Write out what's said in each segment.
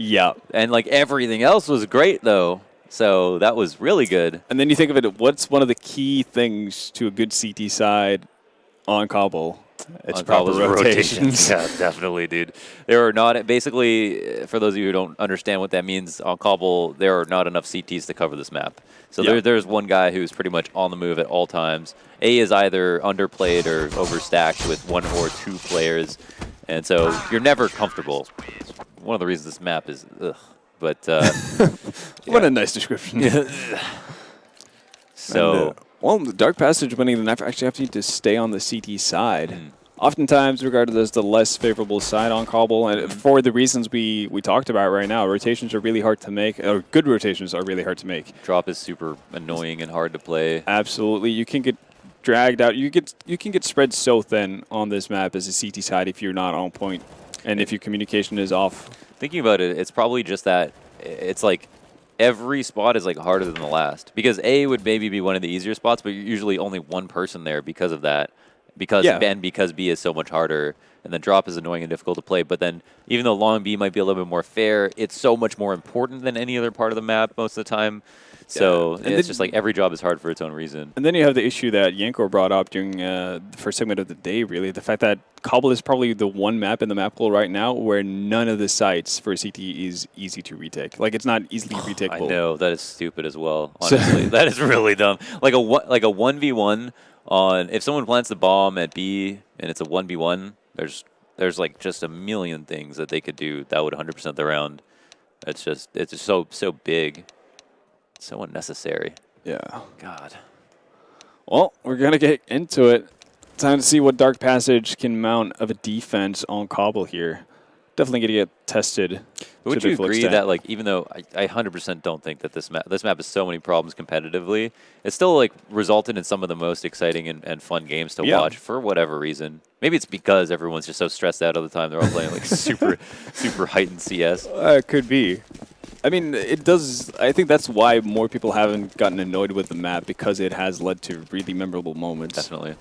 Yeah. And like everything else was great though. So that was really good. And then you think of it, what's one of the key things to a good CT side on Cobble? It's On proper Cobble's rotations. Yeah, definitely, dude. There are not, basically, for those of you who don't understand what that means, on Cobble, there are not enough CTs to cover this map. So there's one guy who's pretty much on the move at all times. A is either underplayed or overstacked with 1 or 2 players. And so you're never comfortable. One of the reasons this map is, ugh. But What a nice description. So, and, well, the Dark Passage winning the knife actually have to stay on the CT side. Oftentimes regarded as the less favorable side on Cobble, and for the reasons we talked about right now, rotations are really hard to make, or good rotations are really hard to make. drop is super annoying and hard to play. Absolutely, you can get dragged out. You can get spread so thin on this map as a CT side if you're not on point, and if your communication is off. Thinking about it, it's probably just that it's like every spot is like harder than the last. Because A would maybe be one of the easier spots, but you're usually only one person there because of that. Because B is so much harder, and then drop is annoying and difficult to play. But then even though long B might be a little bit more fair, it's so much more important than any other part of the map most of the time. So it's just like every job is hard for its own reason. And then you have the issue that Yanko brought up during the first segment of the day, really. The fact that Cobble is probably the one map in the map pool right now where none of the sites for CT is easy to retake. Like, it's not easily retakeable. I know, that is stupid as well, honestly. That is really dumb. Like a 1v1 on, if someone plants the bomb at B and it's a 1v1, there's like just a million things that they could do that would 100% the round. It's just so big. So unnecessary. Yeah. God. Well, we're going to get into it. Time to see what Dark Passage can mount of a defense on Cobble here. Definitely going to get tested. But would you agree that, like, even though I 100% don't think that this map has so many problems competitively, it's still, like, resulted in some of the most exciting and fun games to watch for whatever reason. Maybe it's because everyone's just so stressed out all the time. They're all playing, like, super heightened CS. It could be. I mean, it does. I think that's why more people haven't gotten annoyed with the map, because it has led to really memorable moments. Definitely.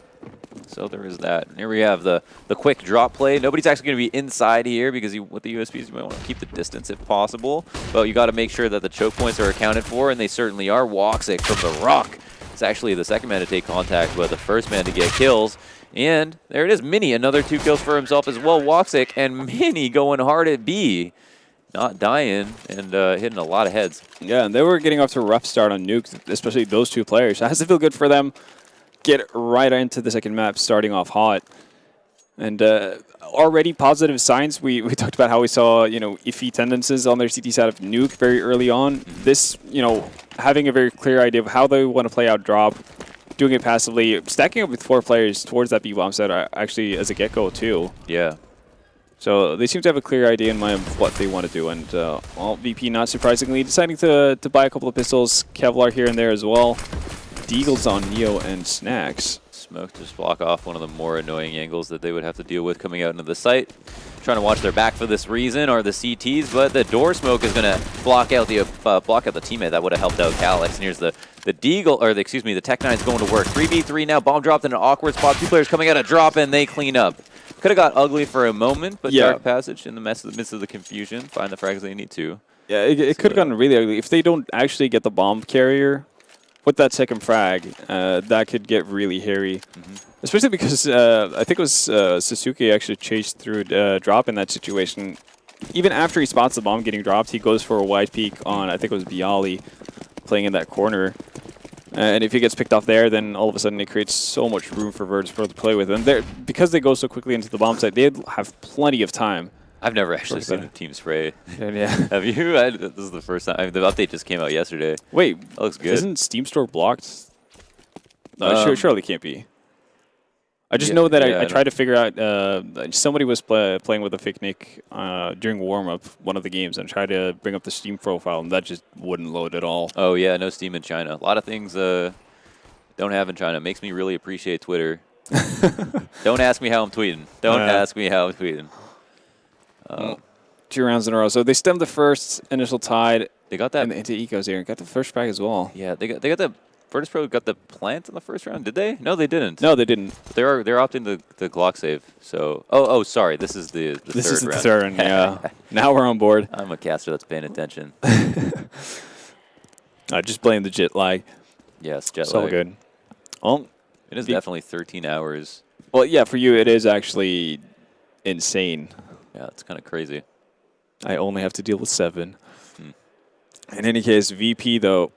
So there is that. And here we have the quick drop play. Nobody's actually going to be inside here because with the USBs, you might want to keep the distance if possible. But you got to make sure that the choke points are accounted for, and they certainly are. Woxic from the rock. It's actually the second man to take contact, but the first man to get kills. And there it is. Mini, another 2 kills for himself as well. Woxic and Mini going hard at B. Not dying and hitting a lot of heads. Yeah, and they were getting off to a rough start on Nuke, especially those 2 players. That has to feel good for them. Get right into the second map, starting off hot. And already positive signs. We talked about how we saw, iffy tendencies on their CT side of Nuke very early on. This, having a very clear idea of how they want to play out drop, doing it passively, stacking up with 4 players towards that B-bomb set actually as a get-go too. Yeah. So they seem to have a clear idea in mind of what they want to do. And well, VP, not surprisingly, deciding to buy a couple of pistols, Kevlar here and there as well. Deagles on Neo and Snacks. Smoke to just block off one of the more annoying angles that they would have to deal with coming out into the site. Trying to watch their back for this reason, or the CTs, but the door smoke is going to block out the teammate that would have helped out Calyx. And here's the Deagle, or the Tech 9's going to work. 3v3 now, bomb dropped in an awkward spot. 2 players coming out of drop, and they clean up. Could have got ugly for a moment, but Dark Passage in the midst of the confusion, find the frags they need to. Yeah, it could have gotten really ugly. If they don't actually get the bomb carrier with that second frag, that could get really hairy. Especially because I think it was Sasuke actually chased through drop in that situation. Even after he spots the bomb getting dropped, he goes for a wide peek on, I think it was Bialy, playing in that corner. And if he gets picked off there, then all of a sudden it creates so much room for Virtus.pro to play with. And because they go so quickly into the bomb site, they have plenty of time. I've never actually seen a team spray. Yeah. Have you? This is the first time. I mean, the update just came out yesterday. Wait, that looks good. Isn't Steam Store blocked? No, surely can't be. I just know that I tried to figure out, somebody was playing with a fake nick during warm-up, one of the games, and tried to bring up the Steam profile, and that just wouldn't load at all. Oh, yeah, no Steam in China. A lot of things don't have in China. It makes me really appreciate Twitter. Don't ask me how I'm tweeting. Don't ask me how I'm tweeting. 2 rounds in a row. So they stemmed the first initial tide. They got that into Ecos here and got the first frag as well. Yeah, they got the Virtus.pro got the plant in the first round, did they? No, they didn't. No, they didn't. They're opting the Glock save. So oh sorry, this is the This third is the round. third, yeah. Now we're on board. I'm a caster that's paying attention. I just blame the jet lag. Yes, jet So lag. good. Well, It is definitely 13 hours. well, yeah, for you it is actually insane. Yeah, it's kind of crazy. I only have to deal with 7. In any case, VP though,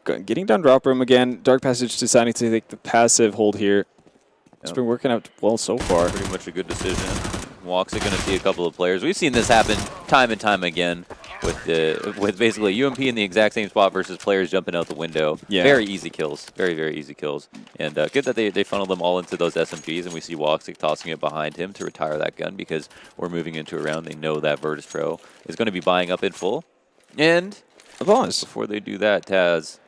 getting down drop room again. Dark Passage deciding to take the passive hold here. It's been working out well so far. Pretty much a good decision. Walks are going to see a couple of players. We've seen this happen time and time again with basically UMP in the exact same spot versus players jumping out the window. Yeah. Very easy kills. Very, very easy kills. And good that they funnel them all into those SMGs, and we see Walksick tossing it behind him to retire that gun because we're moving into a round. They know that Virtus.pro is going to be buying up in full. And before they do that, Taz,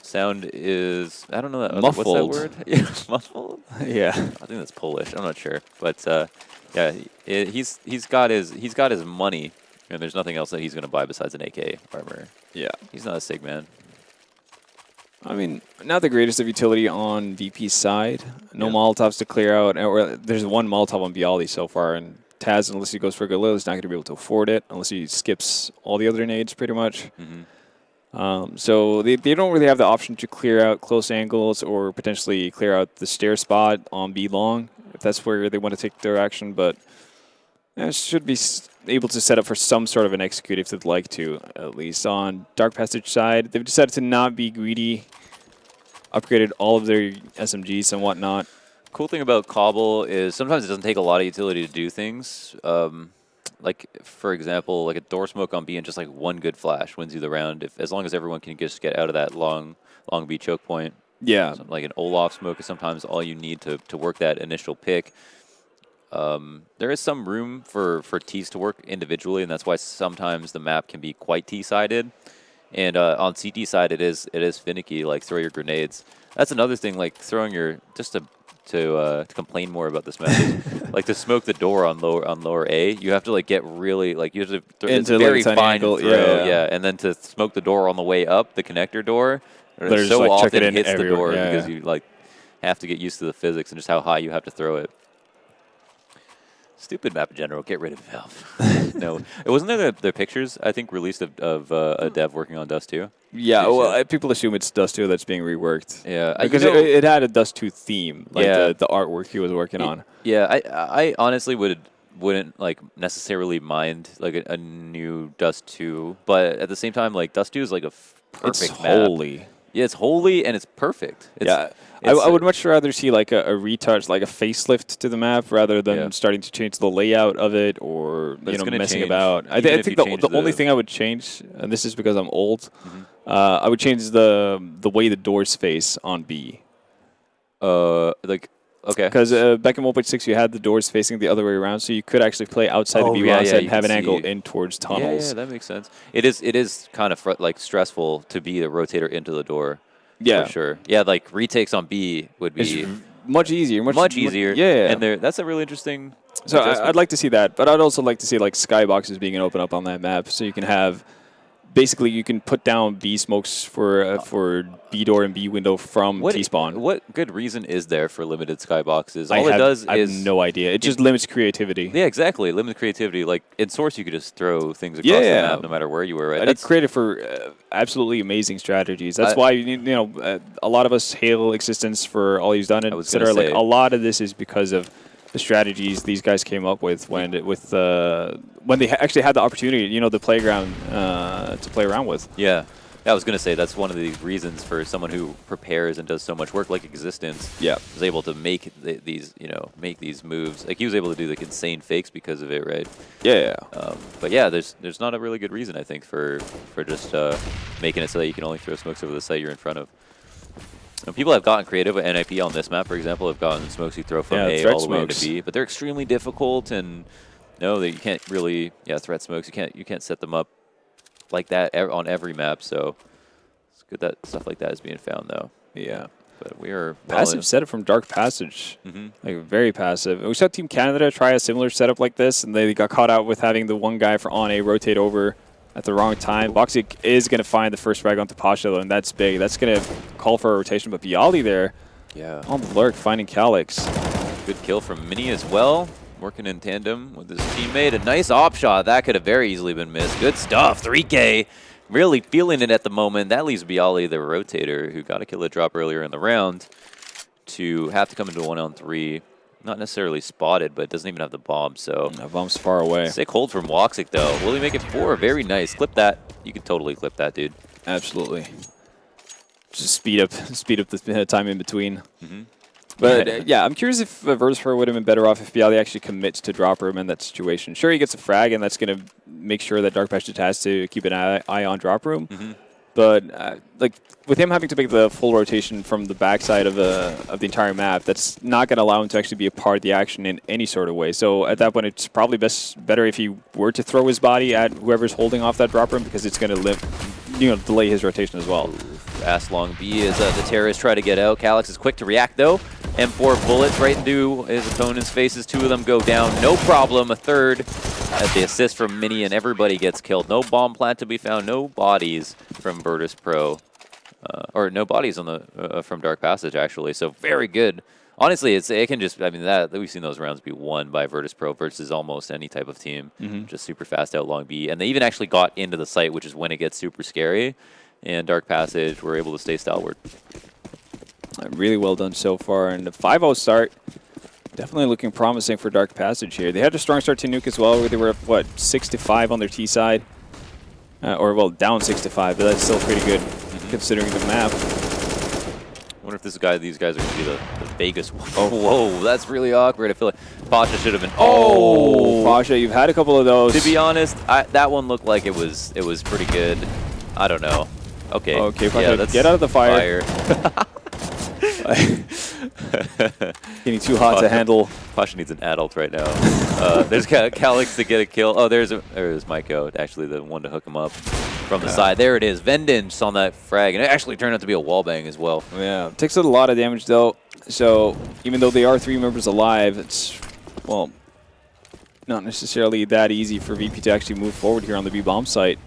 sound is, I don't know that. Muffled. What's that word? Yeah, muffled? Yeah. I think that's Polish. I'm not sure, but yeah, he's got his money, and there's nothing else that he's going to buy besides an AK armor. Yeah. He's not a sig man. I mean, not the greatest of utility on VP's side. No Molotovs to clear out. Or there's one Molotov on Bialy so far, and Taz, unless he goes for Galil, is not going to be able to afford it unless he skips all the other nades pretty much. So they don't really have the option to clear out close angles or potentially clear out the stair spot on B long if that's where they want to take their action. But should be able to set up for some sort of an execute if they'd like to, at least. On Dark Passage side, they've decided to not be greedy, upgraded all of their SMGs and whatnot. Cool thing about Cobble is sometimes it doesn't take a lot of utility to do things. Like, for example, like a door smoke on B and just like one good flash wins you the round. As long as everyone can just get out of that long B choke point. Yeah. Something like an Olaf smoke is sometimes all you need to work that initial pick. There is some room for T's to work individually, and that's why sometimes the map can be quite T-sided. And on CT side, it is finicky, like throw your grenades. That's another thing, like throwing your, just to complain more about this map, like to smoke the door on lower A, you have to like get really, like you have to, it's a very fine angle, yeah, and then to smoke the door on the way up, the connector door, There's so like often it hits everywhere. the door because you like have to get used to the physics and just how high you have to throw it. Stupid map in general. Get rid of Valve. No, it wasn't there the pictures I think released of a dev working on Dust 2. Yeah, well, people assume it's Dust 2 that's being reworked. Yeah, because it had a Dust 2 theme, like the artwork he was working on. Yeah, I honestly wouldn't like necessarily mind like a new Dust 2, but at the same time, like Dust 2 is like a perfect it's map. holy. Yeah, it's holy and it's perfect. I would much rather see like a retouch, like a facelift to the map, rather than starting to change the layout of it or messing about. I think the only thing I would change, and this is because I'm old, I would change the way the doors face on B. Because back in 1.6, you had the doors facing the other way around, so you could actually play outside the B box and have an angle in towards tunnels. Yeah, that makes sense. It is kind of like stressful to be the rotator into the door. Yeah, for sure. Yeah, like retakes on B would be much easier. Much easier. Yeah, and that's a really interesting. So I'd like to see that, but I'd also like to see like skyboxes being open up on that map, so you can have. Basically, you can put down B smokes for B door and B window from T-spawn. What good reason is there for limited skyboxes? I have no idea. It just limits creativity. Yeah, exactly. Limits creativity. Like in Source, you could just throw things across the map no matter where you were. Right? And it's created for absolutely amazing strategies. That's why a lot of us hail Existence for all he's done, and etc. Like a lot of this is because of the strategies these guys came up with when they actually had the opportunity, the playground to play around with. Yeah. I was going to say that's one of the reasons for someone who prepares and does so much work like Existence. Yeah. Was able to make these moves. Like he was able to do like insane fakes because of it, right? Yeah. But yeah, there's not a really good reason I think for just making it so that you can only throw smokes over the site you're in front of. And people have gotten creative with NIP on this map, for example, have gotten smokes you throw from A all the way into B, but they're extremely difficult, and you can't really threat smokes. You can't set them up like that on every map. So it's good that stuff like that is being found, though. Yeah, but we are passive setup from Dark Passage, like very passive. We saw Team Canada try a similar setup like this, and they got caught out with having the one guy for on A rotate over at the wrong time. Voxic is going to find the first frag onto Pasha, though, and that's big. That's going to call for a rotation, but Bialy there on the lurk, finding Calyx. Good kill from Mini as well, working in tandem with his teammate. A nice op shot. That could have very easily been missed. Good stuff. 3K. Really feeling it at the moment. That leaves Bialy, the rotator, who got a kill drop earlier in the round, to have to come into 1-on-3. Not necessarily spotted, but doesn't even have the bomb, so... That bomb's far away. Sick hold from Woxic, though. Will he make it 4? Very nice. Clip that. You can totally clip that, dude. Absolutely. Just speed up the time in between. But yeah, I'm curious if Virtus.pro would have been better off if Bialy actually commits to drop room in that situation. Sure, he gets a frag, and that's going to make sure that Dark Passage has to keep an eye on drop room. But like with him having to make the full rotation from the backside of the entire map, that's not going to allow him to actually be a part of the action in any sort of way. So at that point, it's probably better if he were to throw his body at whoever's holding off that drop room, because it's going to delay his rotation as well. Fast long B as the terrorists try to get out. Calyx is quick to react, though. M4 bullets right into his opponent's faces. 2 of them go down. No problem. A third at the assist from Mini, and everybody gets killed. No bomb plant to be found. No bodies from Virtus.pro. Or no bodies on the from Dark Passage, actually. So very good. Honestly, it can just, I mean, we've seen those rounds be won by Virtus.pro versus almost any type of team. Just super fast out long B. And they even actually got into the site, which is when it gets super scary. And Dark Passage were able to stay stalwart. Really well done so far. And the 5-0 start, definitely looking promising for Dark Passage here. They had a strong start to Nuke as well, where they were up, what, 6-5 on their T side. Or, well, down 6-5, but that's still pretty good considering the map. I wonder if these guys are going to be the Vegas. Whoa, that's really awkward. I feel like Pasha should have been. Oh, Pasha, you've had a couple of those. To be honest, that one looked like it was pretty good. I don't know. Okay. Okay, Pasha, yeah, get out of the fire. Getting too hot to handle. Pasha needs an adult right now. There's Calyx to get a kill. Oh, there's Maiko, actually the one to hook him up from the side. There it is. Vengeance on that frag, and it actually turned out to be a wallbang as well. Yeah, takes a lot of damage though. So even though they are 3 members alive, it's, well, not necessarily that easy for VP to actually move forward here on the B bomb site.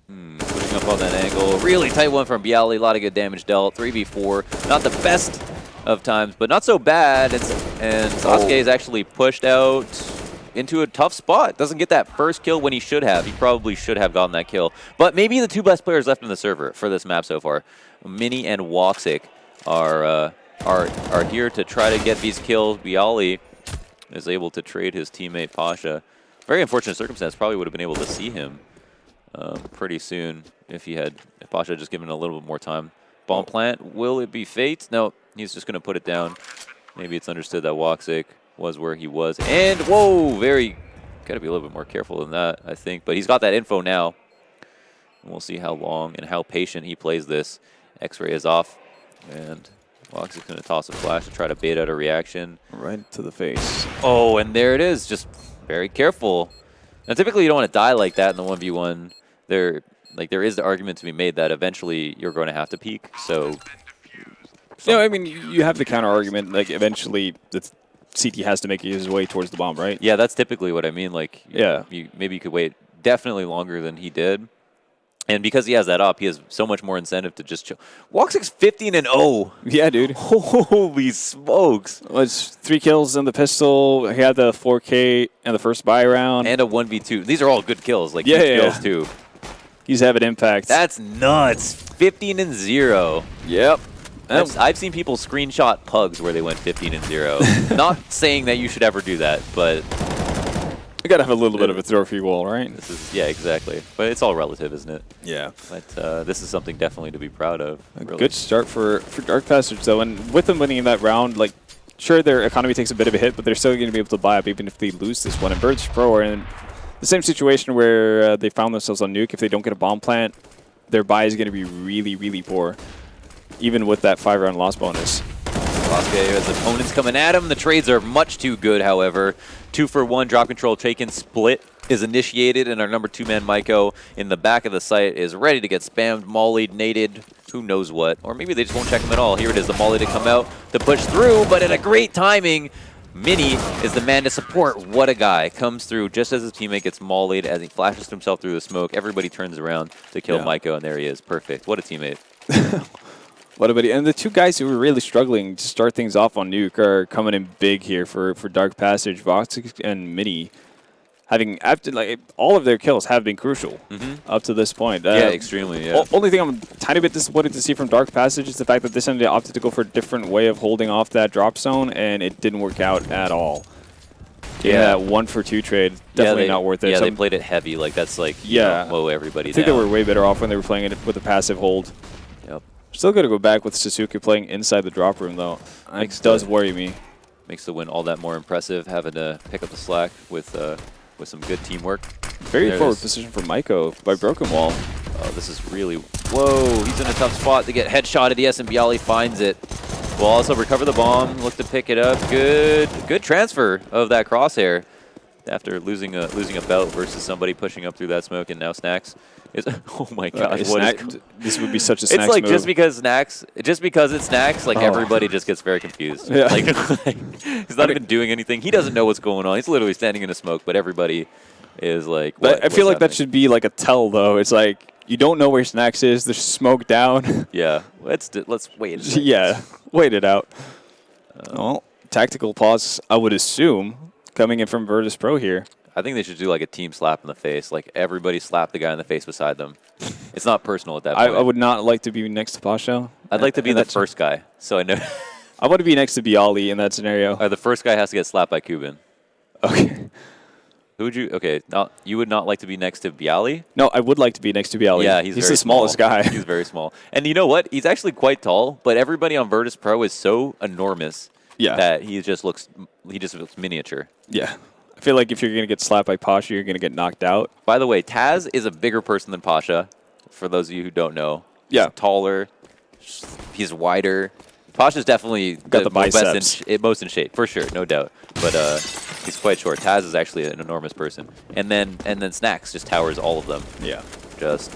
Putting up on that angle. Really tight one from Bialy. A lot of good damage dealt. 3v4. Not the best of times, but not so bad. And Sasuke is actually pushed out into a tough spot. Doesn't get that first kill when he should have. He probably should have gotten that kill. But maybe the 2 best players left in the server for this map so far, Mini and Woxic, are here to try to get these kills. Bialy is able to trade his teammate Pasha. Very unfortunate circumstance. Probably would have been able to see him pretty soon if Pasha had just given a little bit more time. Bomb plant, will it be fate? No, he's just going to put it down. Maybe it's understood that Woxic was where he was. And, whoa, got to be a little bit more careful than that, I think. But he's got that info now. And we'll see how long and how patient he plays this. X-ray is off. And Woxic's going to toss a flash to try to bait out a reaction. Right to the face. Oh, and there it is. Just very careful. Now, typically you don't want to die like that in the 1v1. There is the argument to be made that eventually you're going to have to peek. So, no, I mean, you have the counter argument. Like, eventually the CT has to make his way towards the bomb, right? Yeah, that's typically what I mean. Like, yeah, maybe you could wait definitely longer than he did. And because he has that up, he has so much more incentive to just chill. Woxic's 15-0. Yeah, dude. Holy smokes. Well, it's 3 kills in the pistol. He had the 4K and the first buy round. And a 1v2. These are all good kills. Like, huge kills, too. He's having impact. That's nuts. 15-0. Yep. I've seen people screenshot pugs where they went 15-0. Not saying that you should ever do that, but you gotta have a little bit of a trophy wall, right? Yeah, exactly. But it's all relative, isn't it? Yeah. But this is something definitely to be proud of. Really. Good start for Dark Passage, though. And with them winning in that round, like, sure, their economy takes a bit of a hit, but they're still going to be able to buy up even if they lose this one. And Virtus.pro are in the same situation where they found themselves on Nuke. If they don't get a bomb plant, their buy is going to be really, really poor, even with that 5-round loss bonus. Sasuke has opponents coming at him. The trades are much too good, however. 2-for-1 drop control taken, split is initiated, and our number 2-man Maiko in the back of the site is ready to get spammed, mollied, naded, who knows what. Or maybe they just won't check him at all. Here it is, the molly to come out to push through, but in a great timing, Mini is the man to support. What a guy. Comes through just as his teammate gets mollied as he flashes himself through the smoke. Everybody turns around to kill Maiko, and there he is. Perfect. What a teammate. What a buddy. And the two guys who were really struggling to start things off on Nuke are coming in big here for Dark Passage. Vox and Mini having, after, like, all of their kills have been crucial up to this point. Yeah, extremely, yeah. Only thing I'm a tiny bit disappointed to see from Dark Passage is the fact that this ended opted to go for a different way of holding off that drop zone, and it didn't work out at all. Yeah, that 1-for-2 trade, definitely not worth it. Yeah, they played it heavy. Like, that's like, mow everybody I think they were way better off when they were playing it with a passive hold. Yep. Still got to go back with Sasuke playing inside the drop room, though. It does worry me. Makes the win all that more impressive, having to pick up the slack with some good teamwork. Very forward position for Maiko by Broken Wall. Oh, this is really... Whoa, he's in a tough spot to get headshotted. Yes, and Bialy finds it. Will also recover the bomb, look to pick it up. Good transfer of that crosshair after losing a bout versus somebody pushing up through that smoke, and now Snacks is... Oh my gosh, this would be such a Snacks It's like move. just because it's Snacks, like everybody just gets very confused. Yeah. Like, he's not even doing anything. He doesn't know what's going on. He's literally standing in the smoke, but everybody is like, I feel like that should be like a tell, though. It's like, you don't know where Snacks is. There's smoke down. Yeah, let's wait. Yeah, wait it out. Well, tactical pause, I would assume, coming in from Virtus.pro here. I think they should do like a team slap in the face. Like everybody slap the guy in the face beside them. It's not personal at that point. I would not like to be next to Pasha. I'd like to be the first guy, so I know. I want to be next to Bialy in that scenario. The first guy has to get slapped by Cuban. Okay. Who would you? Okay, you would not like to be next to Bialy? No, I would like to be next to Bialy. Yeah, he's the smallest guy. He's very small. And you know what? He's actually quite tall, but everybody on Virtus.pro is so enormous that he just looks miniature. Yeah. I feel like if you're going to get slapped by Pasha, you're going to get knocked out. By the way, Taz is a bigger person than Pasha, for those of you who don't know. Yeah. He's taller. He's wider. Pasha's definitely got the biceps. Most in shape, for sure, no doubt. But he's quite short. Taz is actually an enormous person. And then Snacks just towers all of them. Yeah. Just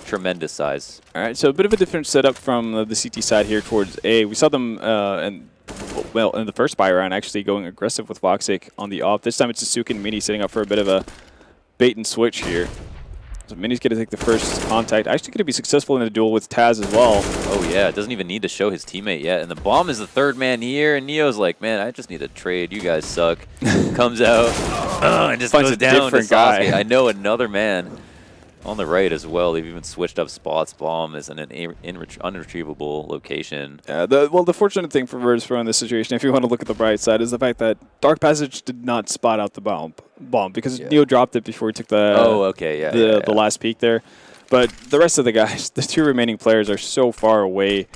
tremendous size. All right, so a bit of a different setup from the CT side here towards A. We saw them in the first buy round actually going aggressive with Voxic on the off. This time it's Sasuke and Mini setting up for a bit of a bait and switch here. So Mini's going to take the first contact. Actually going to be successful in the duel with Taz as well. Oh yeah, doesn't even need to show his teammate yet. And the bomb is the third man here, and Neo's like, man, I just need a trade. You guys suck. Comes out and just Finds goes a down to different guy. Sasuke. I know another man on the right as well. They've even switched up spots. Bomb is in an unretrievable location. Yeah, the fortunate thing for Virtus.pro in this situation, if you want to look at the bright side, is the fact that Dark Passage did not spot out the bomb because Neo dropped it before he took the the last peek there. But the rest of the guys, the two remaining players, are so far away,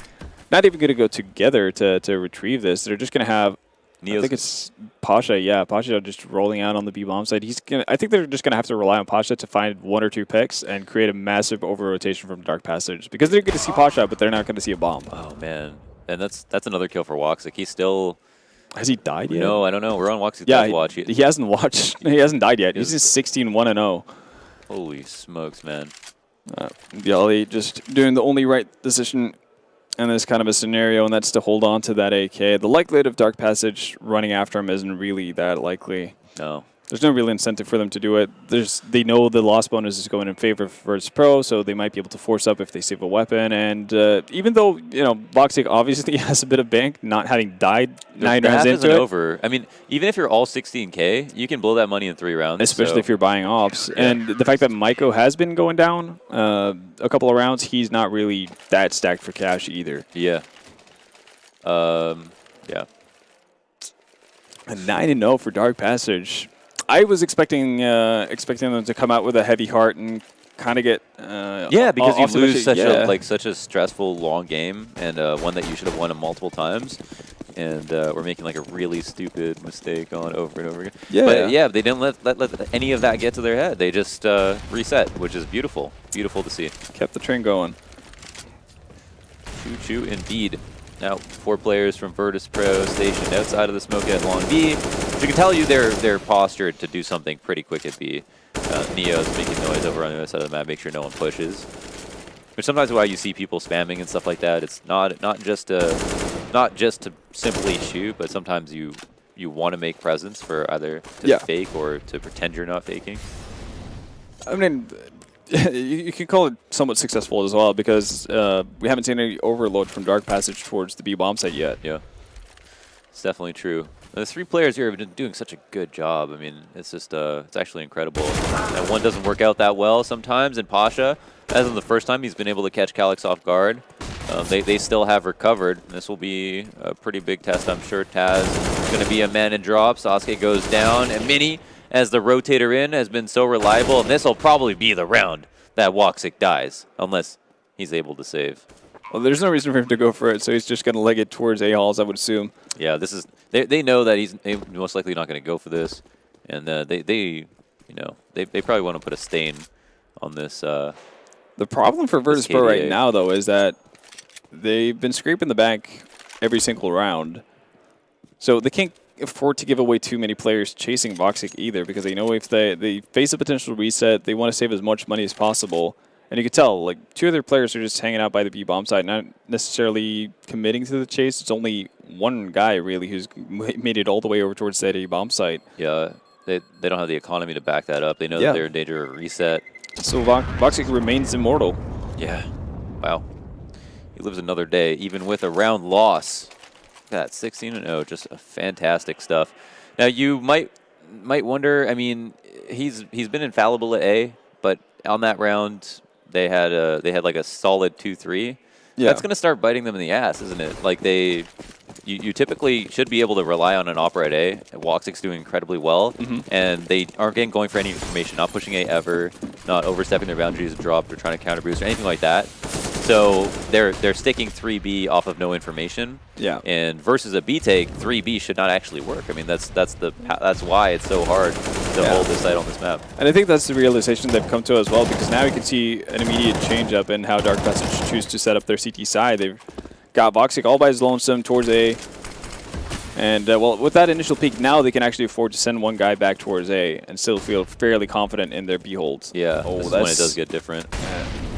not even going to go together to retrieve this. They're just going to have, I think it's Pasha. Yeah, Pasha just rolling out on the B-bomb side. I think they're just going to have to rely on Pasha to find 1 or 2 picks and create a massive over-rotation from Dark Passage. Because they're going to see Pasha, but they're not going to see a bomb. Oh, man. And that's another kill for Woxic. He's still... Has he died yet? No, I don't know. We're on Woxic's watch. He hasn't watched. He hasn't died yet. He's just 16-1-0. Holy smokes, man. Bialy just doing the only right decision in this kind of a scenario, and that's to hold on to that AK. The likelihood of Dark Passage running after him isn't really that likely. No. There's no real incentive for them to do it. They know the loss bonus is going in favor of Virtus.pro, so they might be able to force up if they save a weapon. And even though, Voxic obviously has a bit of bank, not having died 9 rounds into it. Over. I mean, even if you're all 16K, you can blow that money in 3 rounds. Especially if you're buying ops. Yeah. And the fact that Maiko has been going down a couple of rounds, he's not really that stacked for cash either. Yeah. Yeah. A 9-0 for Dark Passage. I was expecting them to come out with a heavy heart and kind of get because you lose such a stressful long game and one that you should have won multiple times, and we're making like a really stupid mistake on over and over again. But they didn't let any of that get to their head. They just reset, which is beautiful to see. Kept the train going. Choo-choo indeed. Now 4 players from Virtus.pro stationed outside of the smoke at long B. As you can tell, they're postured to do something pretty quick at B. Neo's making noise over on the other side of the map, make sure no one pushes. Which sometimes why you see people spamming and stuff like that. It's not just to simply shoot, but sometimes you you want to make presents for either to fake or to pretend you're not faking. I mean, you can call it somewhat successful as well because we haven't seen any overload from Dark Passage towards the B bomb site yet. Yeah, it's definitely true. The 3 players here have been doing such a good job. I mean, it's just it's actually incredible. And one doesn't work out that well sometimes. And Pasha, as in the first time, he's been able to catch Calyx off guard. They still have recovered. This will be a pretty big test, I'm sure. Taz is going to be a man in drop. Sasuke goes down, and Mini, as the rotator in, has been so reliable. And this will probably be the round that Woxic dies, unless he's able to save. Well, there's no reason for him to go for it, so he's just going to leg it towards A-Halls, I would assume. Yeah, this is they know that he's most likely not going to go for this, and they probably want to put a stain on this. The problem for Virtus.pro right now, though, is that they've been scraping the bank every single round, so they can't afford to give away too many players chasing Voxic either, because they know if they face a potential reset, they want to save as much money as possible. And you can tell, like, 2 other players are just hanging out by the B bomb site, not necessarily committing to the chase. It's only one guy, really, who's made it all the way over towards that A bomb site. Yeah, they don't have the economy to back that up. They know that they're in danger of reset. So Voxic remains immortal. Yeah. Wow. He lives another day, even with a round loss. That 16-0, just fantastic stuff. Now, you might wonder, I mean, he's been infallible at A, but on that round, they had like a solid 2-3. Yeah. That's going to start biting them in the ass, isn't it? Like you typically should be able to rely on an Opera at A. Woxic's doing incredibly well, and they aren't going for any information, not pushing A ever, not overstepping their boundaries of drop or trying to counter boost or anything like that. So they're sticking 3B off of no information. Yeah. And versus a B take, 3B should not actually work. I mean, that's why it's so hard to hold this site on this map. And I think that's the realization they've come to as well, because now you can see an immediate change up in how Dark Passage choose to set up their CT side. They've got Voxic all by his lonesome towards A. And, well, with that initial peak, now they can actually afford to send one guy back towards A and still feel fairly confident in their B holds. Yeah, this is when it does get different.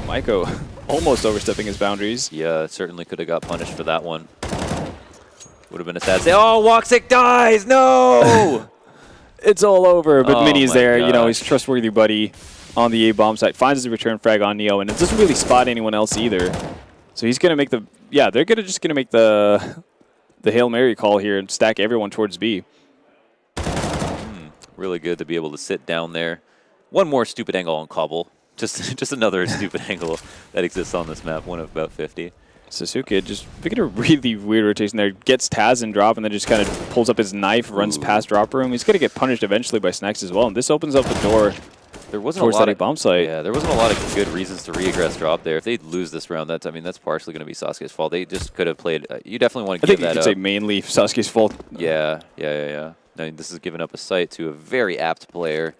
Maiko almost overstepping his boundaries. Yeah, certainly could have got punished for that one. Would have been a sad say. Oh, Woxic dies! No! It's all over, but Mini's there. Gosh. You know, he's a trustworthy buddy on the A bomb site. Finds his return frag on Neo, and it doesn't really spot anyone else either. So he's going to make the... Yeah, they're just going to make the Hail Mary call here and stack everyone towards B. Really good to be able to sit down there. One more stupid angle on Cobble. Just another stupid angle that exists on this map, one of about 50. Sasuke just picking a really weird rotation there. Gets Taz in drop and then just kind of pulls up his knife, runs past drop room. He's going to get punished eventually by Snacks as well. And this opens up the door towards that bomb site. Yeah, there wasn't a lot of good reasons to re-aggress drop there. If they lose this round, that's partially going to be Sasuke's fault. They just could have played. You definitely want to give that up. I think you could say mainly Sasuke's fault. Yeah. I mean, this is giving up a site to a very apt player.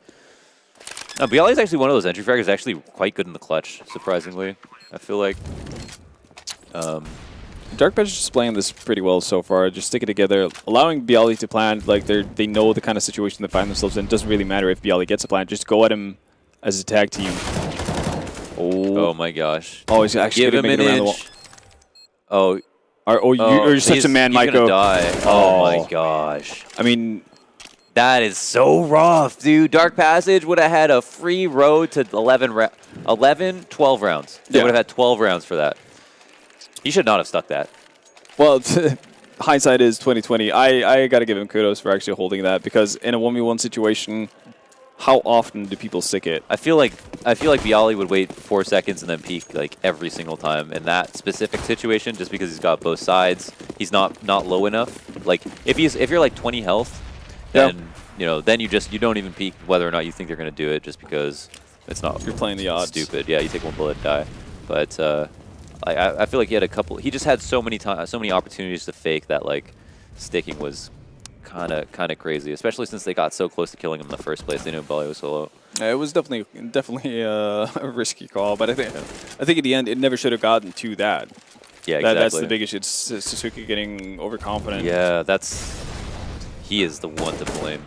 Now, Bialy is actually one of those entry fraggers actually quite good in the clutch, surprisingly. I feel like. Dark Passage is playing this pretty well so far. Just stick it together, allowing Bialy to plan. Like they know the kind of situation they find themselves in. It doesn't really matter if Bialy gets a plan. Just go at him as a tag team. Oh my gosh! Oh, he's actually going to make it around the wall. You're such a man, Maiko. He's gonna die. Oh my gosh! I mean, that is so rough, dude. Dark Passage would have had a free road to 12 rounds. They would have had 12 rounds for that. He should not have stuck that. Well, hindsight is 20/20. I got to give him kudos for actually holding that, because in a 1v1 situation, how often do people stick it? I feel like Bialy would wait 4 seconds and then peek like every single time in that specific situation, just because he's got both sides. He's not low enough. Like if you're like 20 health, then then you don't even peek whether or not you think they're gonna do it, just because it's not. You're playing the odds. Stupid. Yeah, you take one bullet, die. But I feel like he had a couple. He just had so many opportunities to fake that like sticking was kind of crazy, especially since they got so close to killing him in the first place. They knew Bialy was so low. It was definitely a risky call, but I think in the end it never should have gotten to that. Yeah, exactly. That's the big issue. It's Sasuke getting overconfident. Yeah, he is the one to blame.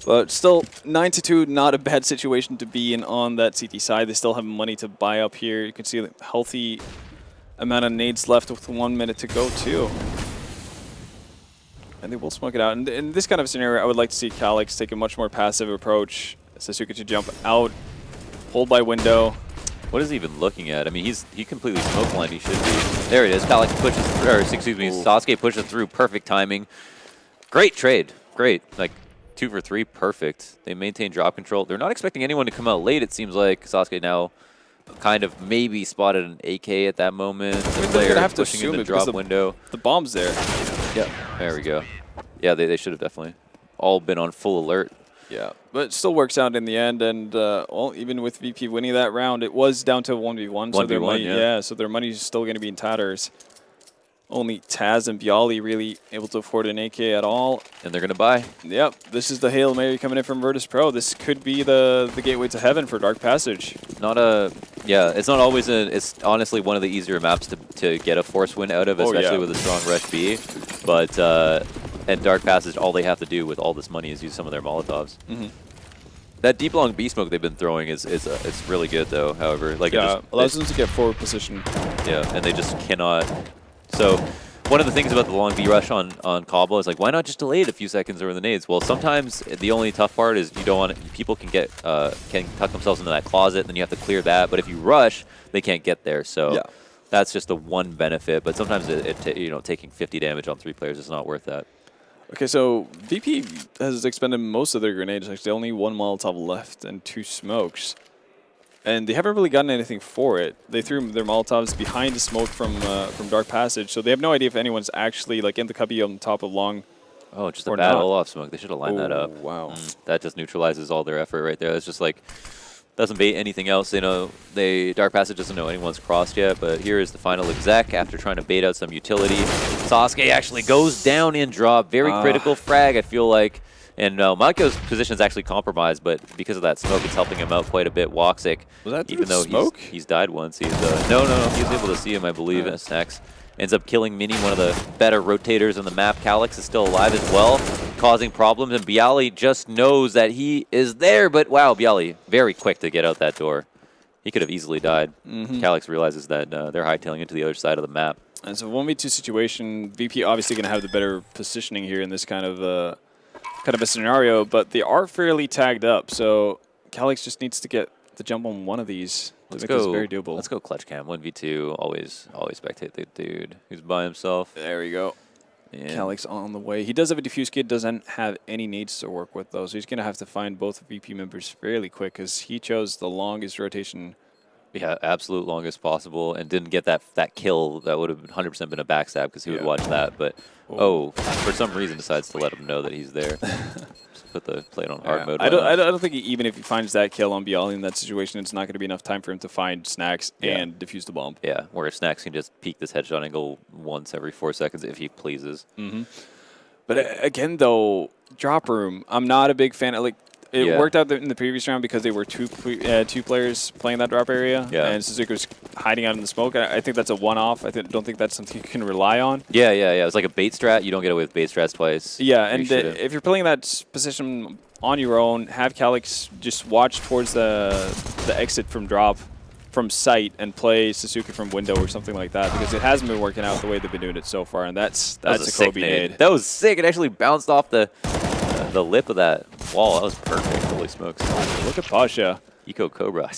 But still, 9-2, not a bad situation to be in on that CT side. They still have money to buy up here. You can see a healthy amount of nades left with 1 minute to go, too. And they will smoke it out. And in this kind of scenario, I would like to see Calyx take a much more passive approach. Sasuke to jump out, hold by window. What is he even looking at? I mean, he completely smoke blind. He should be. There it is. Calyx pushes through, or excuse me, Sasuke pushes through. Perfect timing. Great trade. Great. Like 2 for 3. Perfect. They maintain drop control. They're not expecting anyone to come out late, it seems like. Sasuke now kind of maybe spotted an AK at that moment. The player have to pushing in the assume drop window. The bomb's there. Yeah. There we go. Yeah, they should have definitely all been on full alert. Yeah, but it still works out in the end, and well, even with VP winning that round, it was down to 1v1. So their money, so their money is still going to be in tatters. Only Taz and Bialy really able to afford an AK at all. And they're going to buy. Yep, this is the Hail Mary coming in from Virtus.pro. This could be the gateway to heaven for Dark Passage. It's not always it's honestly one of the easier maps to get a force win out of, especially with a strong rush B. But and Dark Passage, all they have to do with all this money is use some of their Molotovs. That deep long B smoke they've been throwing is it's really good though. However, like allows them to get forward position. Yeah, and they just cannot. So one of the things about the long B rush on Cobble is like, why not just delay it a few seconds over the nades? Well, sometimes the only tough part is you don't want people can tuck themselves into that closet, and then you have to clear that. But if you rush, they can't get there. So that's just the one benefit. But sometimes taking 50 damage on 3 players is not worth that. Okay, so VP has expended most of their grenades. Actually, only 1 Molotov left and 2 smokes. And they haven't really gotten anything for it. They threw their Molotovs behind the smoke from Dark Passage, so they have no idea if anyone's actually like in the cubby on top of long. Oh, just a bad all-off smoke. They should have lined that up. Wow. That just neutralizes all their effort right there. It's just like, doesn't bait anything else. Dark Passage doesn't know anyone's crossed yet, but here is the final exec after trying to bait out some utility. Sasuke actually goes down in drop. Very critical frag, I feel like. And Malkio's position is actually compromised, but because of that smoke, it's helping him out quite a bit. Woxic, was that even though smoke? He's died once. He's no, he was able to see him, I believe. Snacks ends up killing Mini, one of the better rotators on the map. Calyx is still alive as well, causing problems, and Bialy just knows that he is there. But wow, Bialy very quick to get out that door. He could have easily died. Calyx realizes that they're hightailing into the other side of the map. And so 1v2 situation, VP obviously going to have the better positioning here in this kind of a scenario, but they are fairly tagged up, so Calyx just needs to get the jump on one of these. Let's go. It's very doable. Let's go clutch cam. 1v2, always spectate the dude who's by himself. There we go. Yeah. Calyx on the way. He does have a diffuse kit, doesn't have any nades to work with though, so he's going to have to find both VP members fairly quick because he chose the longest rotation. Yeah, absolute longest possible, and didn't get that kill. That would have 100% been a backstab because he would watch that. But for some reason decides to let him know that he's there. Just put the plate on hard mode. I don't think even if he finds that kill on Bialy in that situation, it's not going to be enough time for him to find Snacks and defuse the bomb. Yeah, where Snacks can just peek this headshot angle once every 4 seconds if he pleases. But again, though, drop room, I'm not a big fan of It worked out in the previous round because they were two players playing that drop area, and Suzuki was hiding out in the smoke. I think that's a one-off. I don't think that's something you can rely on. Yeah. It's like a bait strat. You don't get away with bait strats twice. Yeah, and if you're playing that position on your own, have Calyx just watch towards the exit from drop from sight and play Sasuke from window or something like that, because it hasn't been working out the way they've been doing it so far, and that's a Kobe nade. That was sick. It actually bounced off the lip of that wall. That was perfect. Holy smokes. Look at Pasha. Eco Cobra.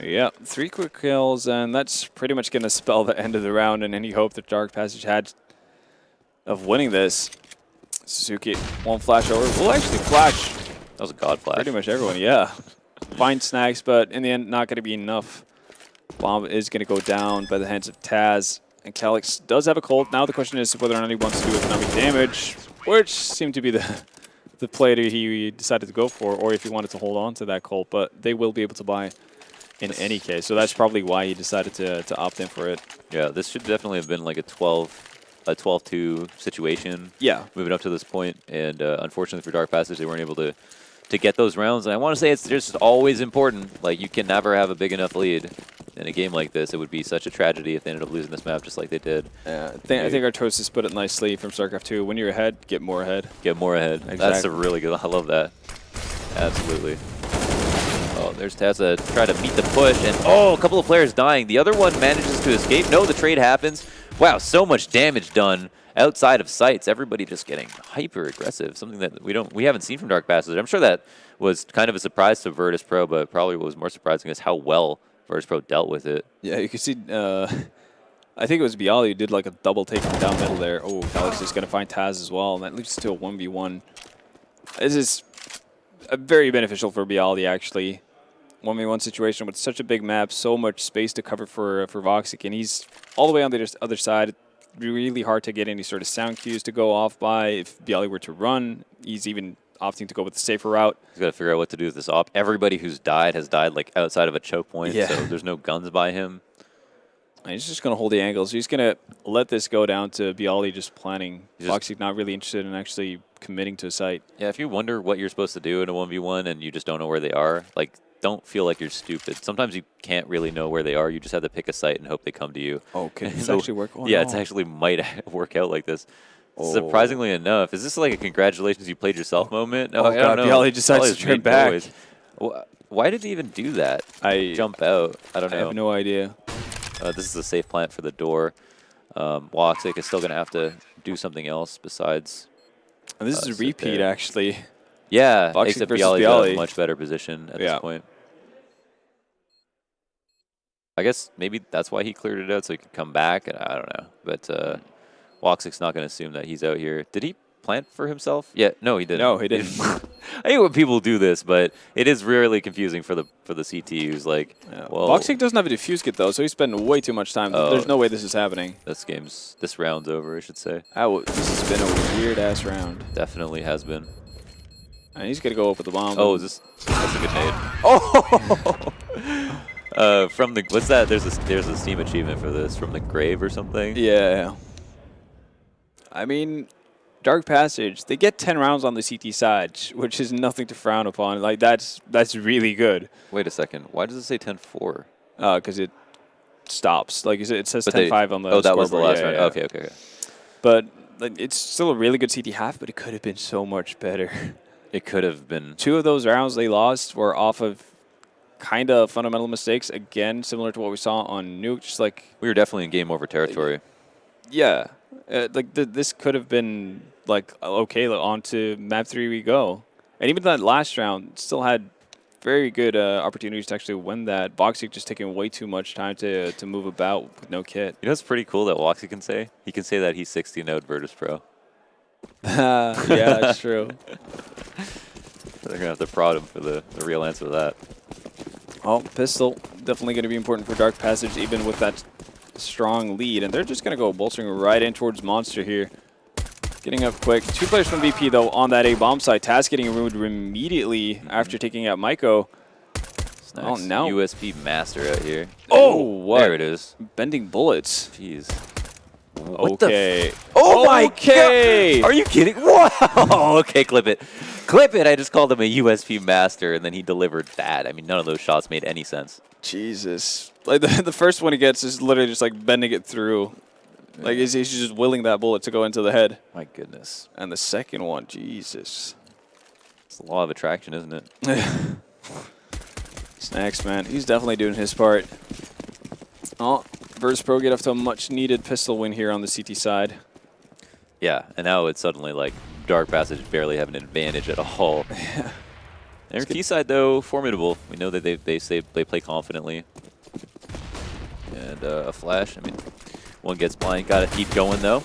Yeah, 3 quick kills, and that's pretty much going to spell the end of the round and any hope that Dark Passage had of winning this. Suzuki won't flash over. We'll actually flash. That was a god flash. Pretty much everyone, yeah. Find Snacks, but in the end, not going to be enough. Bomb is going to go down by the hands of Taz, and Calyx does have a Colt. Now the question is whether or not he wants to do economic damage, which seemed to be the play that he decided to go for, or if he wanted to hold on to that Colt, but they will be able to buy in any case. So that's probably why he decided to opt in for it. Yeah, this should definitely have been like a 12-2 situation. Yeah. Moving up to this point, and unfortunately for Dark Passage, they weren't able to get those rounds. And I want to say it's just always important. Like, you can never have a big enough lead. In a game like this, it would be such a tragedy if they ended up losing this map just like they did. Yeah, I think our Toast put it nicely from StarCraft 2. When you're ahead, get more ahead. Get more ahead. Exactly. That's a really good. I love that. Absolutely. Oh, Oh, there's Tessa try to meet the push, and oh, a couple of players dying. The other one manages to escape. No, the trade happens. Wow, so much damage done outside of sights. Everybody just getting hyper aggressive. Something that we haven't seen from Dark Passage. I'm sure that was kind of a surprise to Virtus.pro, but probably what was more surprising is how well Virtus.pro dealt with it. Yeah, you can see. I think it was Bialy who did like a double take him down middle there. Oh, Alex is going to find Taz as well, and that leads to a 1v1. This is very beneficial for Bialy, actually. 1v1 situation with such a big map, so much space to cover for Voxic, and he's all the way on the other side. Really hard to get any sort of sound cues to go off by. If Bialy were to run, he's even opting to go with the safer route. He's got to figure out what to do with this op. Everybody who's died has died like outside of a choke point, yeah. So there's no guns by him. And he's just going to hold the angles. He's going to let this go down to Bialy just planning. Voxic not really interested in actually committing to a site. Yeah, if you wonder what you're supposed to do in a 1v1 and you just don't know where they are, like, don't feel like you're stupid. Sometimes you can't really know where they are. You just have to pick a site and hope they come to you. Okay, it's actually work. Oh, yeah, no. It's actually might work out like this. Oh. Surprisingly enough, is this like a congratulations you played yourself moment? No, oh, I don't know. Bialy decides to turn back. Why did he even do that? Jump out. I don't know. I have no idea. This is a safe plant for the door. Woxic is still going to have to do something else besides. And this is a repeat, actually. Yeah, Voxic except versus Bialy's Bialy. in a much better position at this point. I guess maybe that's why he cleared it out, so he could come back. And I don't know. But Woxic's not going to assume that he's out here. Did he plant for himself? Yeah, no, he didn't. No, he didn't. I hate when people do this, but it is really confusing for the CT who's like, well, Voxic doesn't have a defuse kit though, so he's spending way too much time. There's no way this is happening. This round's over, I should say. This has been a weird ass round. Definitely has been. And he's gonna go up with the bomb. Oh, that's a good nade. Oh, from the what's that? There's a Steam achievement for this from the grave or something. Yeah. I mean, Dark Passage, they get 10 rounds on the CT side, which is nothing to frown upon. Like, that's really good. Wait a second. Why does it say 10-4? Because it stops. Like, it says 10-5 on the Oh, that was the last yeah, round. yeah. Okay. But like, it's still a really good CT half, but it could have been so much better. It could have been. 2 of those rounds they lost were off of kind of fundamental mistakes. Again, similar to what we saw on Nuke. Just like we were definitely in game over territory. Yeah. This could have been like, okay, on to map 3 we go. And even that last round still had very good opportunities to actually win that. Voxic just taking way too much time to move about with no kit. You know what's pretty cool that Woxic can say? He can say that he's 16-0 Virtus.pro. Yeah, that's true. They're going to have to prod him for the real answer to that. Oh, pistol. Definitely going to be important for Dark Passage, even with that strong lead. And they're just going to go bolstering right in towards Monster here. Getting up quick. 2 players from VP, though, on that A-bomb side. Taz getting removed immediately after taking out Maiko. Oh, no. USP Master out here. Oh, what? There it is. Bending bullets. Jeez. Okay. Oh, my God. Are you kidding? Wow. Okay, clip it. Clip it. I just called him a USP Master, and then he delivered that. I mean, none of those shots made any sense. Jesus. Like, the first one he gets is literally just, like, bending it through. Like, he's just willing that bullet to go into the head. My goodness. And the second one, Jesus. It's the law of attraction, isn't it? Snacks, man. He's definitely doing his part. Oh, Virtus.pro get off to a much-needed pistol win here on the CT side. Yeah, and now it's suddenly like Dark Passage barely have an advantage at all. Yeah. Their T side, though, formidable. We know that they play confidently. And a flash. I mean, one gets blind. Got to keep going, though.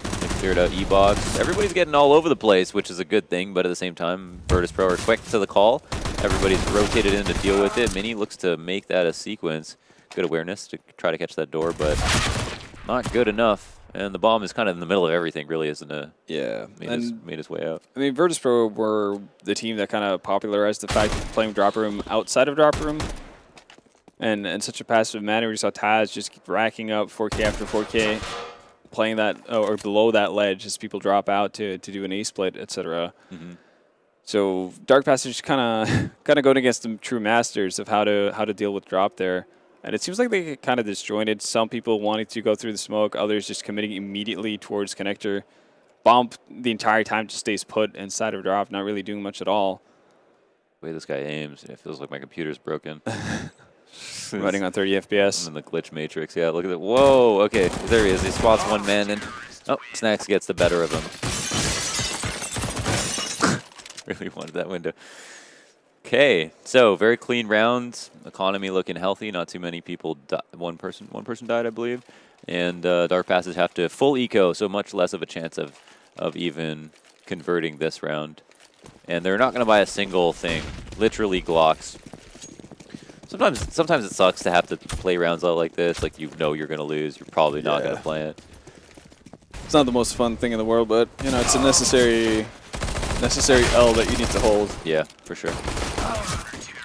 They cleared out E-Box. Everybody's getting all over the place, which is a good thing, but at the same time, Virtus.pro are quick to the call. Everybody's rotated in to deal with it. Mini looks to make that a sequence. Good awareness to try to catch that door, but not good enough. And the bomb is kind of in the middle of everything, really, isn't it? Yeah. Made his way out. I mean, Virtus.pro were the team that kind of popularized the fact of playing drop room outside of drop room. And in such a passive manner, we saw Taz just keep racking up 4K after 4K, playing that or below that ledge as people drop out to do an A-split, etc. So Dark Passage kind of going against the true masters of how to deal with drop there. And it seems like they get kind of disjointed. Some people wanting to go through the smoke, others just committing immediately towards connector. Bomb the entire time just stays put inside of drop, not really doing much at all. The way this guy aims, it feels like my computer's broken. Running on 30 FPS. I'm in the glitch matrix. Yeah, look at that. Whoa. Okay, there he is. He spots one man, and oh, Snacks gets the better of him. Really wanted that window. Okay, so very clean rounds. Economy looking healthy. Not too many people. One person died, I believe. And Dark Passage have to full eco, so much less of a chance of even converting this round. And they're not going to buy a single thing. Literally Glocks. Sometimes it sucks to have to play rounds out like this. Like, you know you're going to lose. You're probably not going to play it. It's not the most fun thing in the world, but you know it's a necessary L that you need to hold. Yeah, for sure.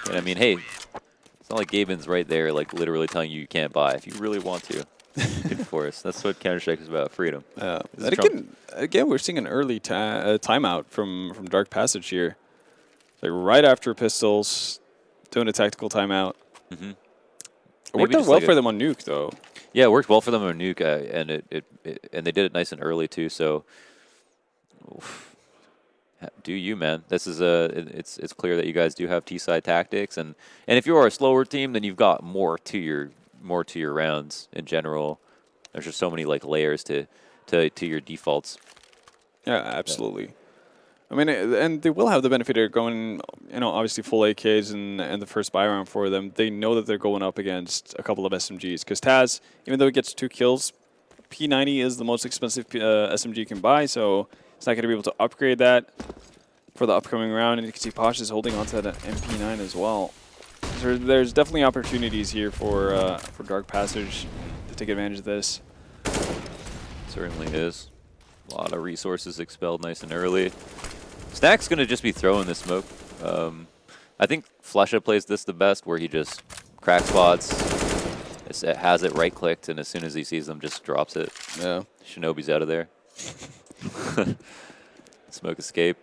And I mean, hey, it's not like Gaben's right there, like literally telling you can't buy. If you really want to, good for us. That's what Counter-Strike is about, freedom. Again, we're seeing an early timeout from Dark Passage here. Like right after Pistols, doing a tactical timeout. Mm-hmm. It worked out well for them on Nuke, though. Yeah, it worked well for them on Nuke, and and they did it nice and early too. So, oof. Do you, man? This is it's clear that you guys do have T-side tactics, and if you are a slower team, then you've got more to your rounds in general. There's just so many like layers to your defaults. Yeah, absolutely. I mean, and they will have the benefit of going, you know, obviously full AKs and the first buy round for them. They know that they're going up against a couple of SMGs because Taz, even though he gets 2 kills, P90 is the most expensive SMG you can buy, so it's not going to be able to upgrade that for the upcoming round. And you can see Posh is holding on to that MP9 as well. So there's definitely opportunities here for Dark Passage to take advantage of this. Certainly is. A lot of resources expelled nice and early. Snack's going to just be throwing this smoke. I think Flesha plays this the best, where he just crack spots, has it right-clicked, and as soon as he sees them, just drops it. Yeah. Shinobi's out of there. Smoke escape.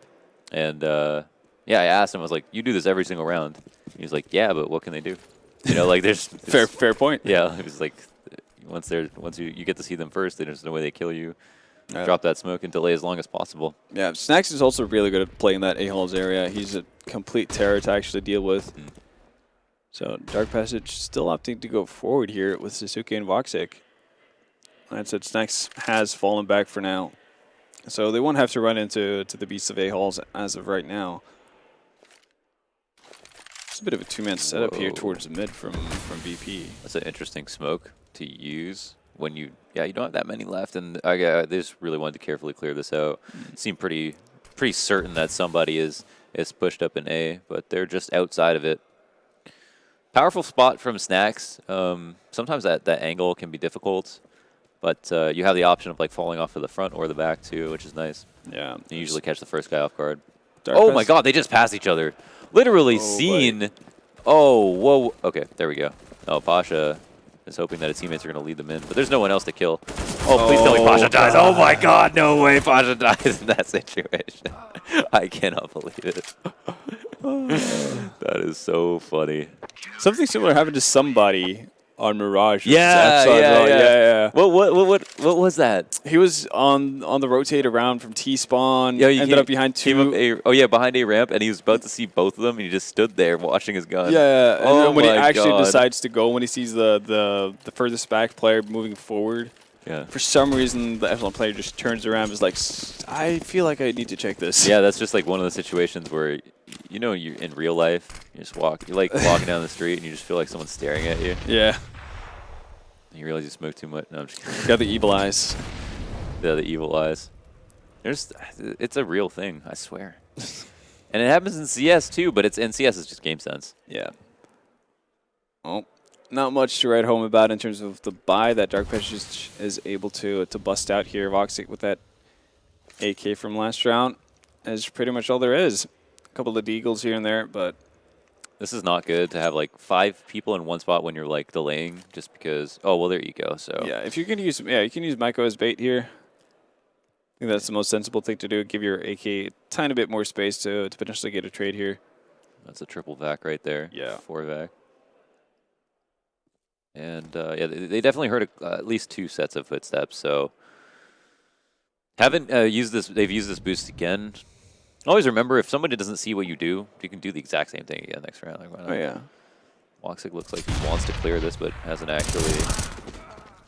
And, yeah, I asked him, I was like, you do this every single round. He's like, yeah, but what can they do? You know, like, there's... fair point. Yeah, it was like, once you get to see them first, there's no way they kill you. Drop that smoke and delay as long as possible. Yeah, Snacks is also really good at playing that A-Halls area. He's a complete terror to actually deal with. So Dark Passage still opting to go forward here with Sasuke and Voxic. That said, Snacks has fallen back for now. So they won't have to run into the Beasts of A-Halls as of right now. It's a bit of a two-man setup here towards the mid from BP. That's an interesting smoke to use when you don't have that many left, and they just really wanted to carefully clear this out. It seemed pretty certain that somebody is pushed up in A, but they're just outside of it. Powerful spot from Snacks. Sometimes that angle can be difficult, but you have the option of like falling off to the front or the back too, which is nice. Yeah, you usually catch the first guy off guard. Oh my God, they just passed each other. Literally seen. Buddy. Oh, whoa. Okay, there we go. Oh, Pasha is hoping that his teammates are going to lead them in, but there's no one else to kill. Oh, please tell me Pasha dies. Oh my God, no way Pasha dies in that situation. I cannot believe it. That is so funny. Something similar happened to somebody on Mirage. Yeah. What was that? He was on the rotate around from T-spawn. Yeah, ended up behind two. Behind a ramp, and he was about to see both of them, and he just stood there watching his gun. Yeah. And when he actually decides to go, when he sees the furthest back player moving forward, for some reason the Epsilon player just turns around and is like, I feel like I need to check this. Yeah, that's just like one of the situations where, you know, you're in real life, you're like walking down the street and you just feel like someone's staring at you. Yeah. And you realize you smoke too much. No, I'm just kidding. Got the evil eyes. Yeah, the evil eyes. It's a real thing, I swear. And it happens in CS too, but in CS it's just game sense. Yeah. Well, not much to write home about in terms of the buy that Dark Passage is able to bust out here. Voxic with that AK from last round is pretty much all there is. A couple of deagles here and there, but this is not good to have like 5 people in one spot when you're like delaying just because. Oh well, there you go. So yeah, if you're gonna use you can use Maiko as bait here. I think that's the most sensible thing to do. Give your AK a tiny bit more space to potentially get a trade here. That's a triple vac right there. Yeah, 4 vac. And yeah, they definitely heard at least 2 sets of footsteps. So haven't used this. They've used this boost again. Always remember, if somebody doesn't see what you do, you can do the exact same thing again next round. Like, why not? Oh, yeah. Woxic looks like he wants to clear this, but hasn't actually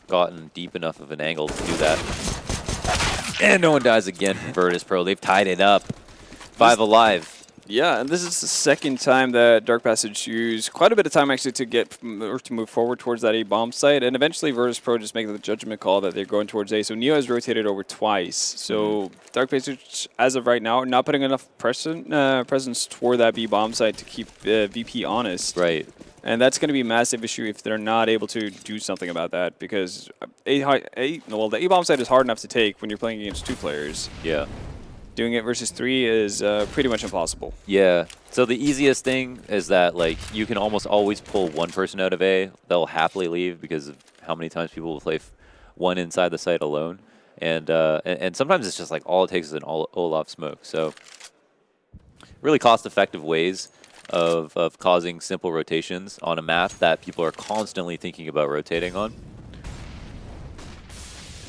gotten deep enough of an angle to do that. And no one dies again from Virtus.pro. They've tied it up. 5 alive. Yeah, and this is the second time that Dark Passage used quite a bit of time actually to get or to move forward towards that A bomb site, and eventually Virtus.pro just make the judgment call that they're going towards A. So Neo has rotated over twice. So Dark Passage, as of right now, not putting enough presence toward that B bomb site to keep VP honest. Right. And that's going to be a massive issue if they're not able to do something about that, because the A bomb site is hard enough to take when you're playing against 2 players. Yeah. Doing it versus 3 is pretty much impossible. Yeah. So the easiest thing is that, like, you can almost always pull one person out of A. They'll happily leave because of how many times people will play one inside the site alone. And sometimes it's just like all it takes is an Olaf smoke. So really cost-effective ways of causing simple rotations on a map that people are constantly thinking about rotating on.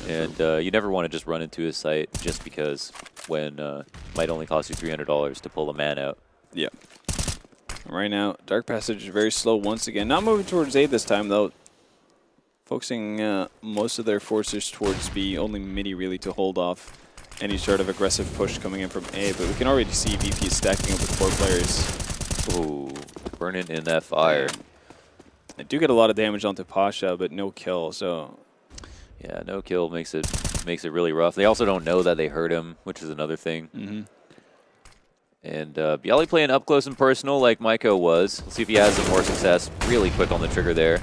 And you never want to just run into a site just because, when it might only cost you $300 to pull a man out. Yeah. Right now, Dark Passage is very slow once again. Not moving towards A this time, though. Focusing most of their forces towards B. Only Midi really to hold off any sort of aggressive push coming in from A. But we can already see VP stacking up with 4 players. Ooh, burning in that fire. They do get a lot of damage onto Pasha, but no kill, so... Yeah, no kill makes it really rough. They also don't know that they hurt him, which is another thing. And Bialy playing up close and personal like Maiko was. Let's see if he has some more success. Really quick on the trigger there.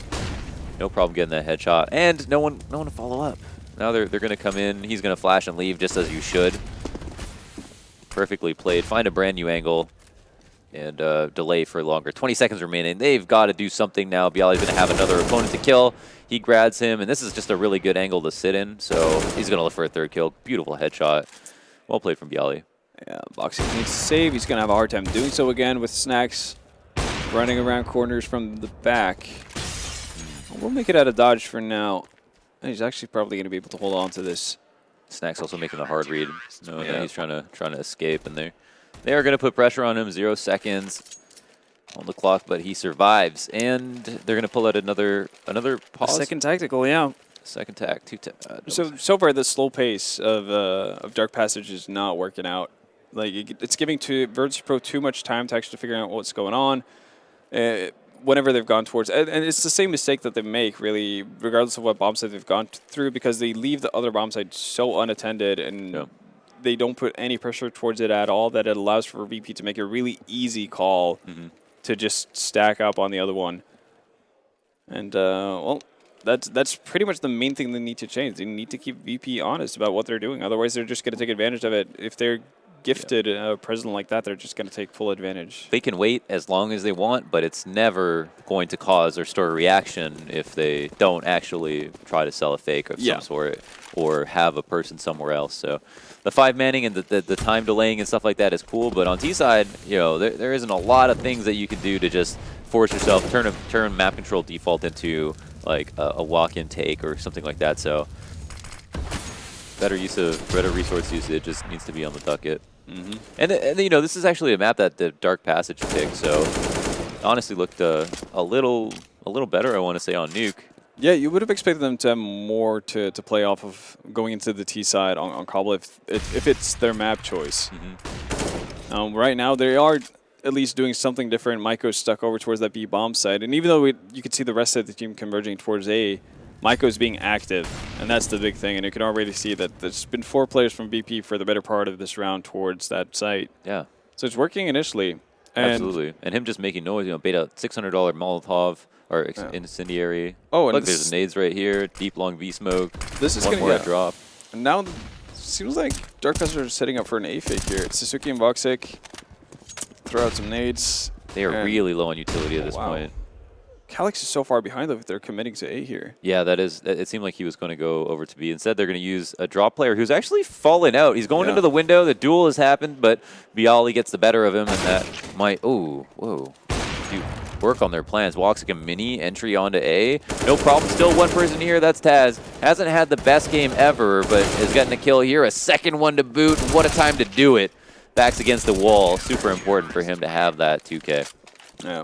No problem getting that headshot. And no one to follow up. Now they're going to come in. He's going to flash and leave just as you should. Perfectly played. Find a brand new angle. And delay for longer. 20 seconds remaining. They've got to do something now. Bialy's going to have another opponent to kill. He grabs him, and this is just a really good angle to sit in, so he's going to look for a 3rd kill. Beautiful headshot. Well played from Bialy. Yeah, Boxing needs to save. He's going to have a hard time doing so again with Snacks running around corners from the back. We'll make it out of dodge for now. He's actually probably going to be able to hold on to this. Snacks also making the hard read, knowing that he's trying to escape, and they are going to put pressure on him. 0 seconds on the clock, but he survives, and they're going to pull out another pause. Second tactical, yeah. Second tack, so far the slow pace of Dark Passage is not working out. Like it's giving Virtus.pro too much time to actually figure out what's going on. Whenever they've gone towards, and it's the same mistake that they make, really, regardless of what bomb site they've gone through, because they leave the other bomb site so unattended, and they don't put any pressure towards it at all, that it allows for VP to make a really easy call to just stack up on the other one. And, well, that's pretty much the main thing they need to change. They need to keep VP honest about what they're doing. Otherwise, they're just going to take advantage of it. If they're gifted a president like that, they're just going to take full advantage. They can wait as long as they want, but it's never going to cause or stir a reaction if they don't actually try to sell a fake of some sort or have a person somewhere else. So the 5-manning and the time delaying and stuff like that is cool, but on T side, you know, there isn't a lot of things that you can do to just force yourself, turn map control default into like a walk-in take or something like that. So better resource usage just needs to be on the docket. And you know, this is actually a map that the Dark Passage picked, so honestly looked a little better, I want to say, on Nuke. Yeah, you would have expected them to have more to play off of going into the T side on Cobble if it's their map choice. Right now, they are at least doing something different. Maiko's stuck over towards that B bomb side, and even though you could see the rest of the team converging towards A, Maiko's being active, and that's the big thing. And you can already see that there's been 4 players from BP for the better part of this round towards that site. Yeah. So it's working initially. Absolutely. And him just making noise, you know, beta $600 Molotov or incendiary. Oh, and look, there's nades right here. Deep long V smoke. This is one more drop. And now it seems like Dark Passage are setting up for an A fake here. It's Suzuki and Voxic. Throw out some nades. They are really low on utility at this point. Calyx is so far behind though if they're committing to A here. Yeah, it seemed like he was going to go over to B. Instead, they're going to use a drop player who's actually fallen out. He's going into the window. The duel has happened, but Bialy gets the better of him, and that might, work on their plans. Woxic a mini entry onto A. No problem. Still one person here. That's Taz. Hasn't had the best game ever, but is getting a kill here. A second one to boot. What a time to do it. back's against the wall. Super important for him to have that 2K. Yeah.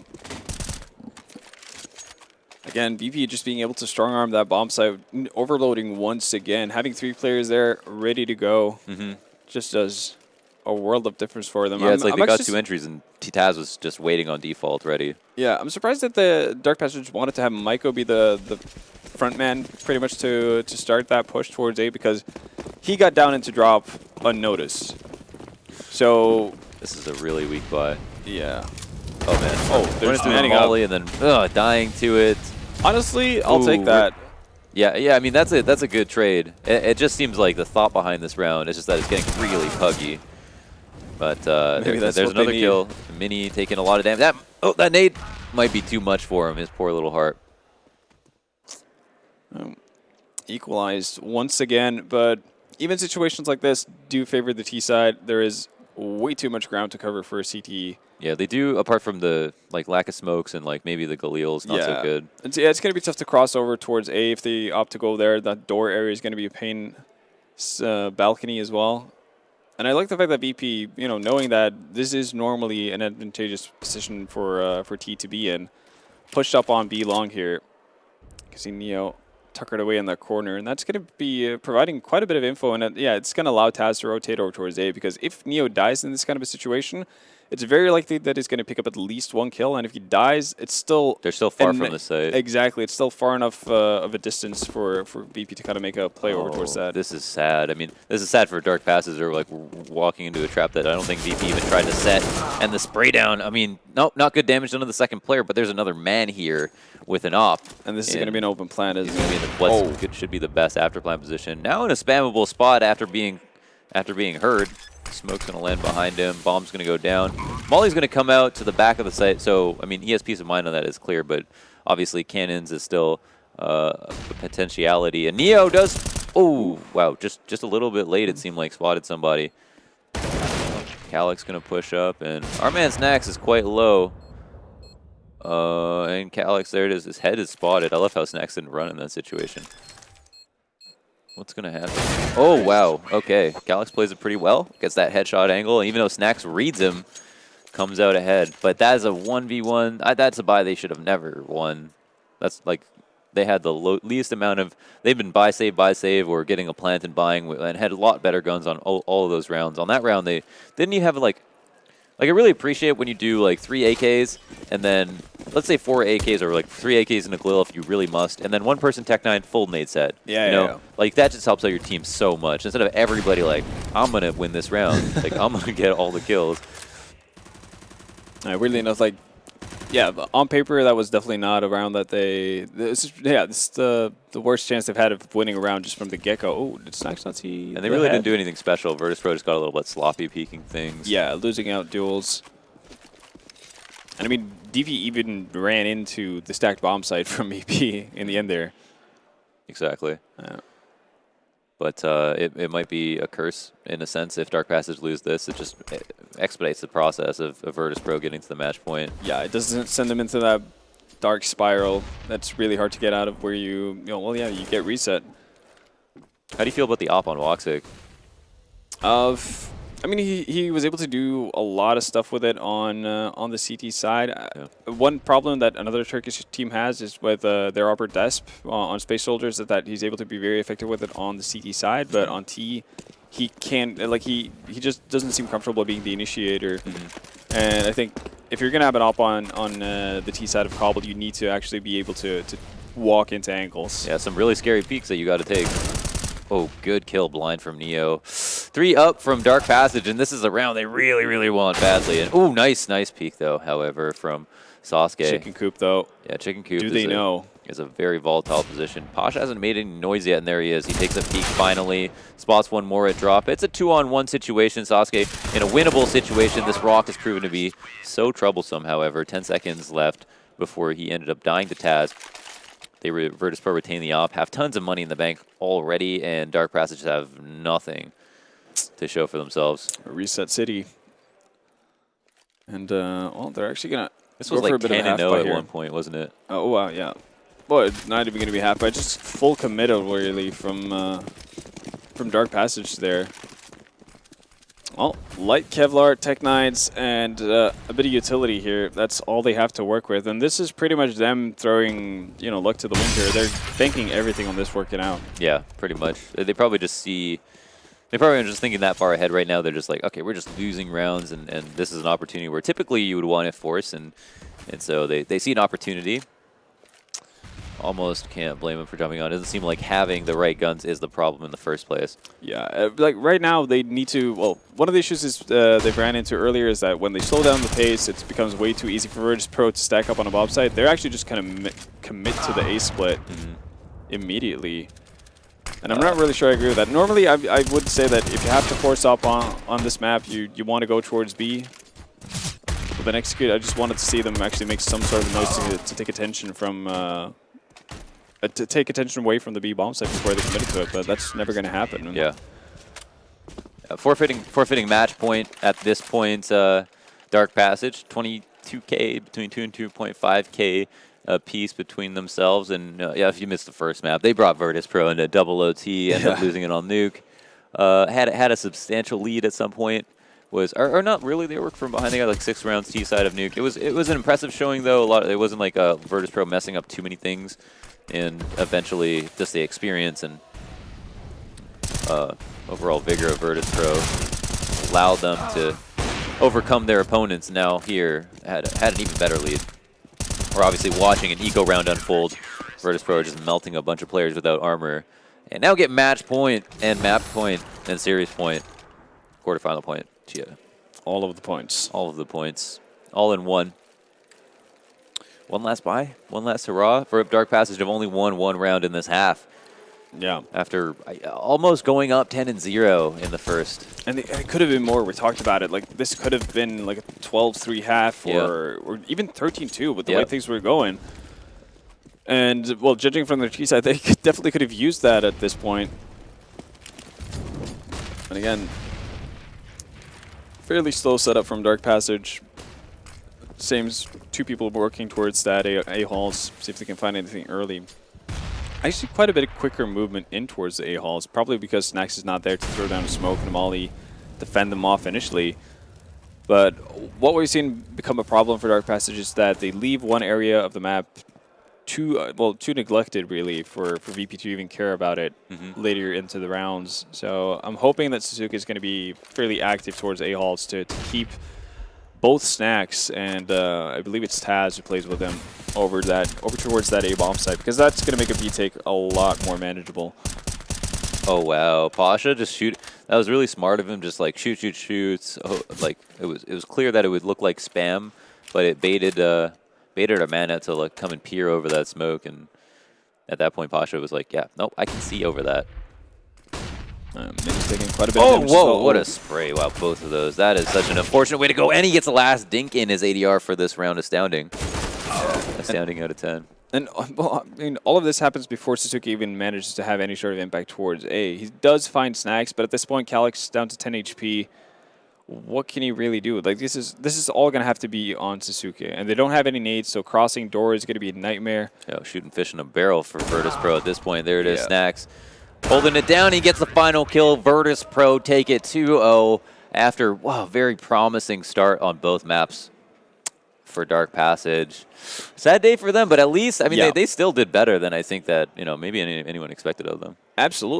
Again, BP just being able to strong arm that bomb site, overloading once again, having 3 players there ready to go, just does a world of difference for them. Yeah, it's like they got 2 entries and Taz was just waiting on default ready. Yeah, I'm surprised that the Dark Passage wanted to have Maiko be the front man pretty much to start that push towards A, because he got down into drop unnoticed. So this is a really weak buy. Yeah. Oh man. Oh, there's manning Molly and then dying to it. Honestly, I'll take that. Yeah. I mean, that's a good trade. It just seems like the thought behind this round is just that it's getting really puggy. But there's another kill. Mini taking a lot of damage. That nade might be too much for him. His poor little heart. Equalized once again, but even situations like this do favor the T side. There is way too much ground to cover for a CTE. Yeah, they do, apart from the lack of smokes and maybe the Galil's not so good. It's going to be tough to cross over towards A if they opt to go there. That door area is going to be a pain. Balcony as well. And I like the fact that VP, knowing that this is normally an advantageous position for T to be in, pushed up on B long here. You can see Neo tuckered away in that corner, and that's going to be providing quite a bit of info. And it's going to allow Taz to rotate over towards A, because if Neo dies in this kind of a situation, it's very likely that he's going to pick up at least 1 kill, and if he dies, it's still... They're still far from the site. Exactly. It's still far enough of a distance for BP to kind of make a play over towards that. This is sad. I mean, this is sad for Dark Passes. They're walking into a trap that I don't think VP even tried to set. And the spray down, I mean, nope, not good damage done to the second player, but there's another man here with an op. And this is going to be an open plan. He's going to be in the should be the best after plan position. Now in a spammable spot after being heard. Smoke's going to land behind him. Bomb's going to go down. Molly's going to come out to the back of the site. So, I mean, he has peace of mind on that, is clear. But obviously, cannons is still a potentiality. And Neo does... Oh, wow. Just a little bit late, it seemed like. Spotted somebody. Calyx going to push up. And our man Snax is quite low. And Calyx, there it is. His head is spotted. I love how Snax didn't run in that situation. What's going to happen? Oh, wow. Okay. Calyx plays it pretty well. Gets that headshot angle. And even though Snax reads him, comes out ahead. But that is a 1v1. That's a buy they should have never won. That's they had the least amount of... They've been buy, save, or getting a plant and buying, and had a lot better guns on all of those rounds. On that round, they didn't even have I really appreciate when you do 3 AKs and then let's say 4 AKs or 3 AKs in a Galil if you really must, and then 1 person Tech 9 full nade set. Yeah. That just helps out your team so much. Instead of everybody I'm gonna win this round, I'm gonna get all the kills. Weirdly enough, on paper that was definitely not a round that they. This is the worst chance they've had of winning a round just from the get go. Oh, did Snax not see? And they really didn't do anything special. Virtus.pro just got a little bit sloppy peeking things. Yeah, losing out duels. And I mean, DV even ran into the stacked bomb site from EP in the end there. Exactly. But it might be a curse in a sense if Dark Passage lose this. It just expedites the process of Virtus.pro getting to the match point. Yeah, it doesn't send them into that dark spiral that's really hard to get out of, where you get reset. How do you feel about the op on Woxic? I mean, he was able to do a lot of stuff with it on the CT side. Yeah. One problem that another Turkish team has is with their upper desp on Space Soldiers, is that he's able to be very effective with it on the CT side, but on T, he can't, he just doesn't seem comfortable being the initiator. And I think if you're going to have an op on the T side of Cobble, you need to actually be able to walk into angles. Yeah, some really scary peeks that you got to take. Oh, good kill, blind from Neo. 3 up from Dark Passage, and this is a round they really, really want badly. And oh, nice peek, though, however, from Sasuke. Chicken Coop, though. Yeah, Chicken Coop is a very volatile position. Posh hasn't made any noise yet, and there he is. He takes a peek finally, spots one more at drop. It's a 2-on-1 situation. Sasuke in a winnable situation. This rock has proven to be so troublesome, however. 10 seconds left before he ended up dying to Taz. Virtus.pro retain the op, have tons of money in the bank already, and Dark Passage have nothing to show for themselves. Reset City. And, they're actually going to... This was like 10-0 at one point, wasn't it? Oh, wow, yeah. Well, it's not even going to be half, but just full committal, really, from Dark Passage there. Well, light Kevlar, Tech Nines, and a bit of utility here. That's all they have to work with. And this is pretty much them throwing, luck to the wind here. They're banking everything on this working out. Yeah, pretty much. They probably just see... They probably are just thinking that far ahead right now. They're just like, okay, we're just losing rounds, and this is an opportunity where typically you would want to force, and so they see an opportunity. Almost can't blame them for jumping on. It doesn't seem like having the right guns is the problem in the first place. Yeah, like right now they need to, well, one of the issues is they've ran into earlier is that when they slow down the pace, it becomes way too easy for Virtus.pro to stack up on a bomb site. They're actually just kind of commit to the A split immediately. And I'm not really sure I agree with that. Normally, I would say that if you have to force up on this map, you want to go towards B. But then execute, I just wanted to see them actually make some sort of noise to take attention from... to take attention away from the B bomb site before they committed to it, but that's never going to happen. Yeah. Forfeiting match point at this point. Dark Passage, 22K, between 2 and 2.5K piece between themselves. And yeah, if you missed the first map, they brought Virtus.pro into double OT, ended up losing it on Nuke. Had a substantial lead at some point. Or not really. They worked from behind. They got like 6 rounds T side of Nuke. It was an impressive showing though. It wasn't like Virtus.pro messing up too many things. And eventually, just the experience and overall vigor of Virtus.pro allowed them to overcome their opponents. Now here had an even better lead. We're obviously watching an eco round unfold. Virtus.pro are just melting a bunch of players without armor, and now get match point and map point and series point, quarterfinal point. Yeah, all of the points. All of the points, all in one. One last buy, one last hurrah for Dark Passage. Have only won 1 round in this half. Yeah. After almost going up 10-0 in the first. And it could have been more. We talked about it. Like this could have been like a 12-3 half or even 13-2 with the way things were going. And well, judging from their T side, they definitely could have used that at this point. And again, fairly slow setup from Dark Passage. Seems 2 people working towards that A-halls, see if they can find anything early. Actually, quite a bit of quicker movement in towards the A-halls, probably because Snacks is not there to throw down a smoke and a molly, defend them off initially. But what we've seen become a problem for Dark Passage is that they leave one area of the map too neglected, really, for VP to even care about it later into the rounds. So I'm hoping that Suzuki is going to be fairly active towards A-halls to keep both Snacks and I believe it's Taz who plays with him over towards that A bomb site, because that's going to make a B take a lot more manageable. Oh wow, Pasha just shoot. That was really smart of him. Just like shoots. Oh, like it was clear that it would look like spam, but it baited a mana to like come and peer over that smoke, and at that point Pasha was like, yeah, nope, I can see over that. Minnie's taking quite a bit of damage. Whoa, what a spray. Wow, both of those. That is such an unfortunate way to go. And he gets the last dink in his ADR for this round. Astounding. Astounding out of 10. And well, I mean, all of this happens before Suzuki even manages to have any sort of impact towards A. He does find Snacks, but at this point, Calyx down to 10 HP. What can he really do? Like this is all gonna have to be on Suzuki, and they don't have any nades, so crossing door is gonna be a nightmare. Yeah, shooting fish in a barrel for Virtus.pro at this point. There it is, Snacks. Holding it down, he gets the final kill. Virtus.pro take it 2-0 after, wow, very promising start on both maps for Dark Passage. Sad day for them, but at least, I mean, they still did better than I think that, maybe anyone expected of them. Absolutely.